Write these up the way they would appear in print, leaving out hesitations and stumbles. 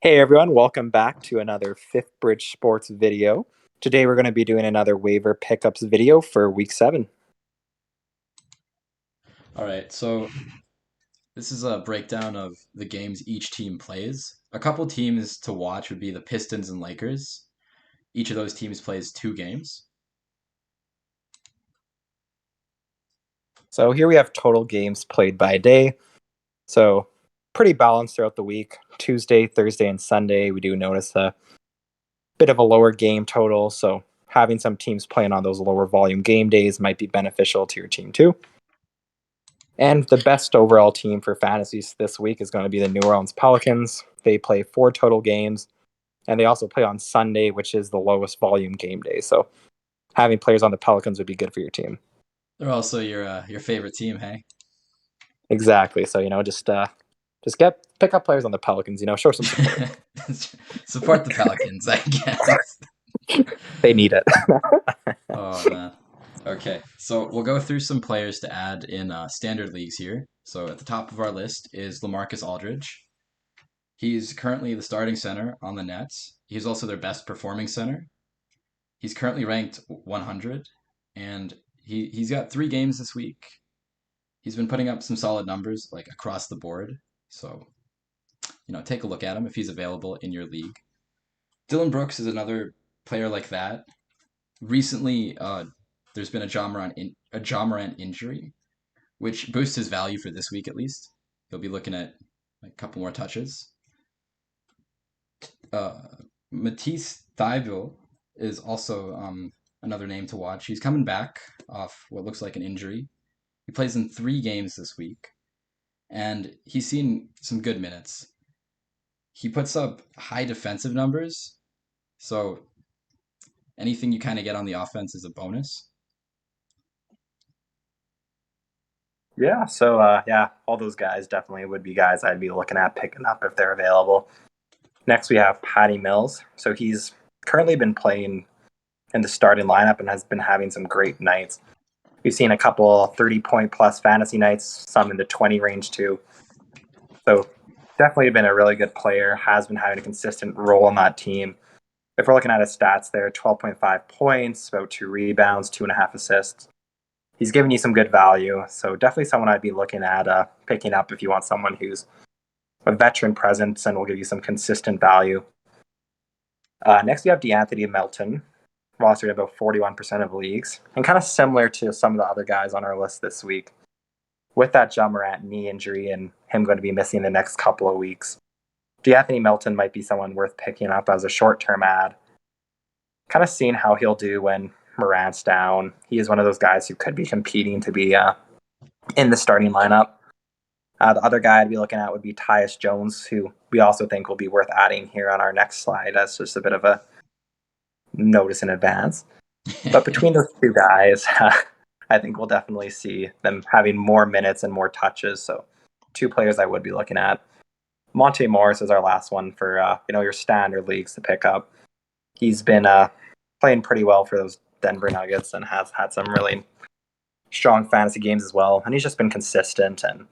Hey everyone, welcome back to another Fifth Bridge Sports video. Today we're going to be doing another waiver pickups video for week 7. All right, so this is a breakdown of the games each team plays. A couple teams to watch would be the Pistons and Lakers. Each of those teams plays two games. So here we have total games played by day. So pretty balanced throughout the week. Tuesday, Thursday, and Sunday, we do notice a bit of a lower game total. So having some teams playing on those lower volume game days might be beneficial to your team too. And the best overall team for fantasies this week is going to be the New Orleans Pelicans. They play 4 total games, and they also play on Sunday, which is the lowest volume game day. So having players on the Pelicans would be good for your team. They're also your favorite team, hey? Exactly. So just get pick up players on the Pelicans. Show some support. Support the Pelicans, I guess. They need it. Oh man. Okay, so we'll go through some players to add in standard leagues here. So at the top of our list is LaMarcus Aldridge. He's currently the starting center on the Nets. He's also their best performing center. He's currently ranked 100, and he's got 3 games this week. He's been putting up some solid numbers like across the board. So, take a look at him if he's available in your league. Dylan Brooks is another player like that. Recently, there's been a Ja Morant injury, which boosts his value for this week at least. He'll be looking at a couple more touches. Uh, Matisse Thybulle is also another name to watch. He's coming back off what looks like an injury. He plays in 3 games this week, and he's seen some good minutes. He puts up high defensive numbers, so anything you kind of get on the offense is a bonus. Yeah. So yeah, all those guys definitely would be guys I'd be looking at picking up if they're available. Next we have Patty Mills. So he's currently been playing in the starting lineup and has been having some great nights. We've seen a couple 30-point plus fantasy nights, some in the 20 range too. So definitely been a really good player, has been having a consistent role on that team. If we're looking at his stats there, 12.5 points, about 2 rebounds, 2.5 assists. He's giving you some good value. So definitely someone I'd be looking at picking up if you want someone who's a veteran presence and will give you some consistent value. Next, we have DeAnthony Melton, rostered about 41% of leagues, and kind of similar to some of the other guys on our list this week. With that Ja Morant knee injury and him going to be missing the next couple of weeks, DeAnthony Melton might be someone worth picking up as a short-term ad. Kind of seeing how he'll do when Morant's down. He is one of those guys who could be competing to be in the starting lineup. The other guy I'd be looking at would be Tyus Jones, who we also think will be worth adding here on our next slide as just a bit of a notice in advance. But between those two guys, I think we'll definitely see them having more minutes and more touches. So 2 players I would be looking at. Monte Morris is our last one for your standard leagues to pick up. He's been playing pretty well for those Denver Nuggets and has had some really strong fantasy games as well. And he's just been consistent. And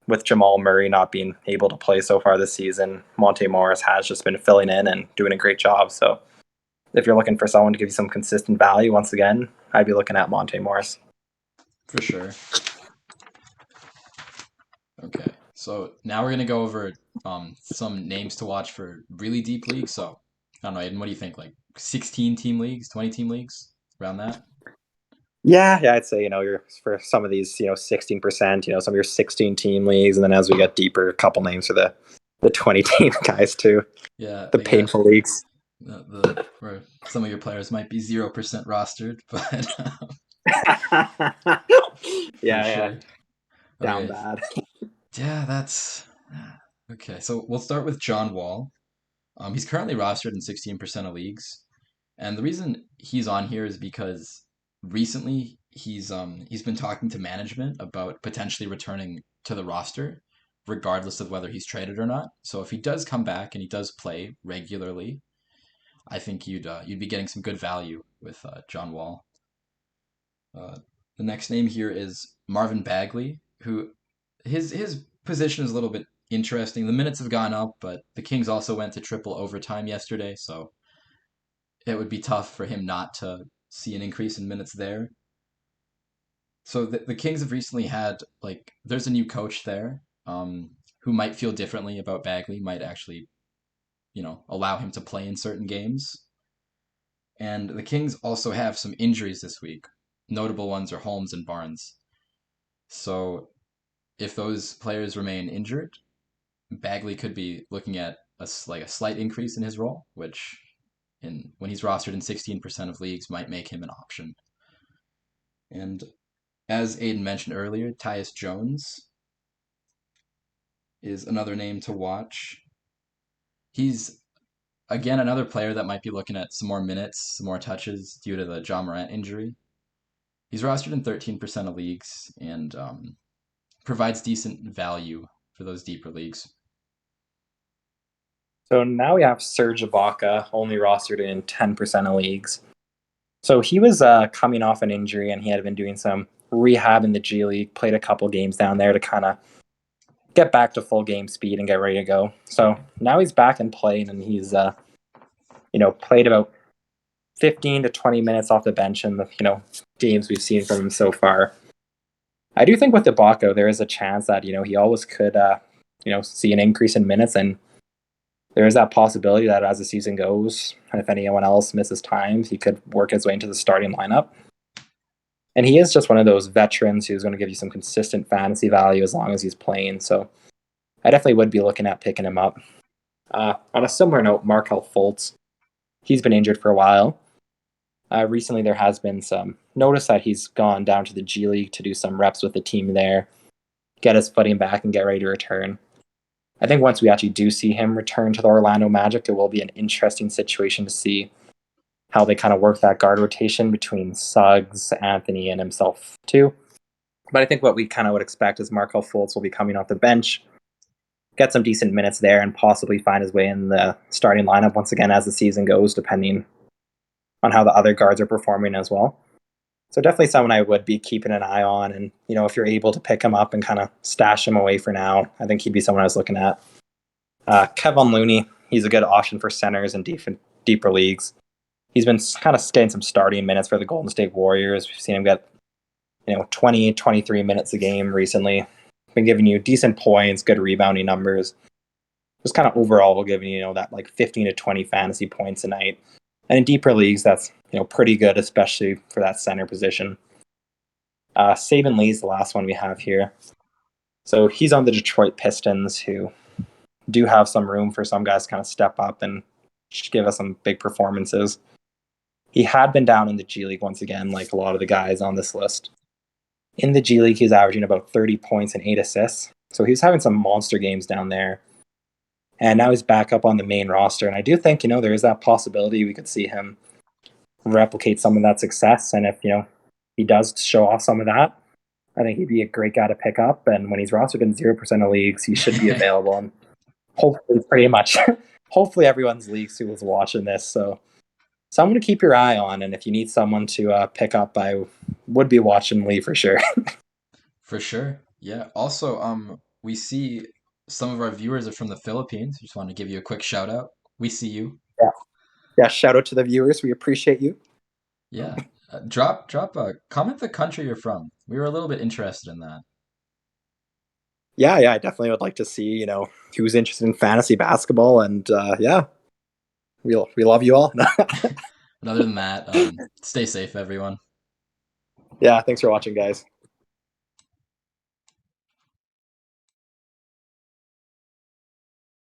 with Jamal Murray not being able to play so far this season, Monte Morris has just been filling in and doing a great job. So if you're looking for someone to give you some consistent value, once again, I'd be looking at Monte Morris. For sure. Okay, so now we're gonna go over some names to watch for really deep leagues. So I don't know, Aiden, what do you think? Like 16 team leagues, 20 team leagues, around that? Yeah, I'd say you're for some of these 16%, some of your 16 team leagues, and then as we get deeper, a couple names for the 20 team guys too, Yeah, the I get painful leagues. the where some of your players might be 0% rostered, but for Yeah, sure. down Okay, bad. yeah, that's okay. So we'll start with John Wall. He's currently rostered in 16% of leagues. And the reason he's on here is because recently he's been talking to management about potentially returning to the roster, regardless of whether he's traded or not. So if he does come back and he does play regularly, I think you'd be getting some good value with John Wall. Uh, the next name here is Marvin Bagley, who his position is a little bit interesting. The minutes have gone up, but the Kings also went to triple overtime yesterday, so it would be tough for him not to see an increase in minutes there. So the Kings have recently had like there's a new coach there, who might feel differently about Bagley, might actually allow him to play in certain games. And the Kings also have some injuries this week. Notable ones are Holmes and Barnes. So if those players remain injured, Bagley could be looking at a slight increase in his role, which in when he's rostered in 16% of leagues might make him an option. And as Aiden mentioned earlier, Tyus Jones is another name to watch. He's again another player that might be looking at some more minutes, some more touches due to the John Morant injury. He's rostered in 13% of leagues and provides decent value for those deeper leagues. So now we have Serge Ibaka, only rostered in 10% of leagues. So he was coming off an injury, and he had been doing some rehab in the G League, played a couple games down there to kind of get back to full game speed and get ready to go. So now he's back and playing, and he's played about 15 to 20 minutes off the bench in the games we've seen from him so far. I do think with Ibaka, there is a chance that he always could see an increase in minutes, and there is that possibility that as the season goes, and if anyone else misses time, he could work his way into the starting lineup. And he is just one of those veterans who's going to give you some consistent fantasy value as long as he's playing. So I definitely would be looking at picking him up. On a similar note, Markelle Fultz, he's been injured for a while. Recently, there has been some notice that he's gone down to the G League to do some reps with the team there, get his footing back, and get ready to return. I think once we actually do see him return to the Orlando Magic, it will be an interesting situation to see how they kind of work that guard rotation between Suggs, Anthony, and himself too. But I think what we kind of would expect is Markelle Fultz will be coming off the bench, get some decent minutes there, and possibly find his way in the starting lineup once again as the season goes, depending on how the other guards are performing as well. So definitely someone I would be keeping an eye on. And, if you're able to pick him up and kind of stash him away for now, I think he'd be someone I was looking at. Kevon Looney, he's a good option for centers in deeper leagues. He's been kind of getting some starting minutes for the Golden State Warriors. We've seen him get, 20, 23 minutes a game recently. Been giving you decent points, good rebounding numbers. Just kind of overall giving you, that like 15 to 20 fantasy points a night. And in deeper leagues, that's pretty good, especially for that center position. Saban Lee's the last one we have here. So he's on the Detroit Pistons, who do have some room for some guys to kind of step up and give us some big performances. He had been down in the G League once again, like a lot of the guys on this list. In the G League, he's averaging about 30 points and 8 assists. So he's having some monster games down there. And now he's back up on the main roster. And I do think, there is that possibility we could see him replicate some of that success. And if, he does show off some of that, I think he'd be a great guy to pick up. And when he's rostered in 0% of leagues, he should be available. And hopefully, pretty much, hopefully everyone's leagues who was watching this. So someone to keep your eye on. And if you need someone to pick up, I would be watching Lee for sure. For sure. Yeah. Also, we see some of our viewers are from the Philippines. Just want to give you a quick shout out. We see you. Yeah. Yeah. Shout out to the viewers. We appreciate you. Yeah. Drop a comment the country you're from. We were a little bit interested in that. Yeah, I definitely would like to see, who's interested in fantasy basketball, and yeah, we love you all. But other than that, stay safe, everyone. Yeah, thanks for watching, guys.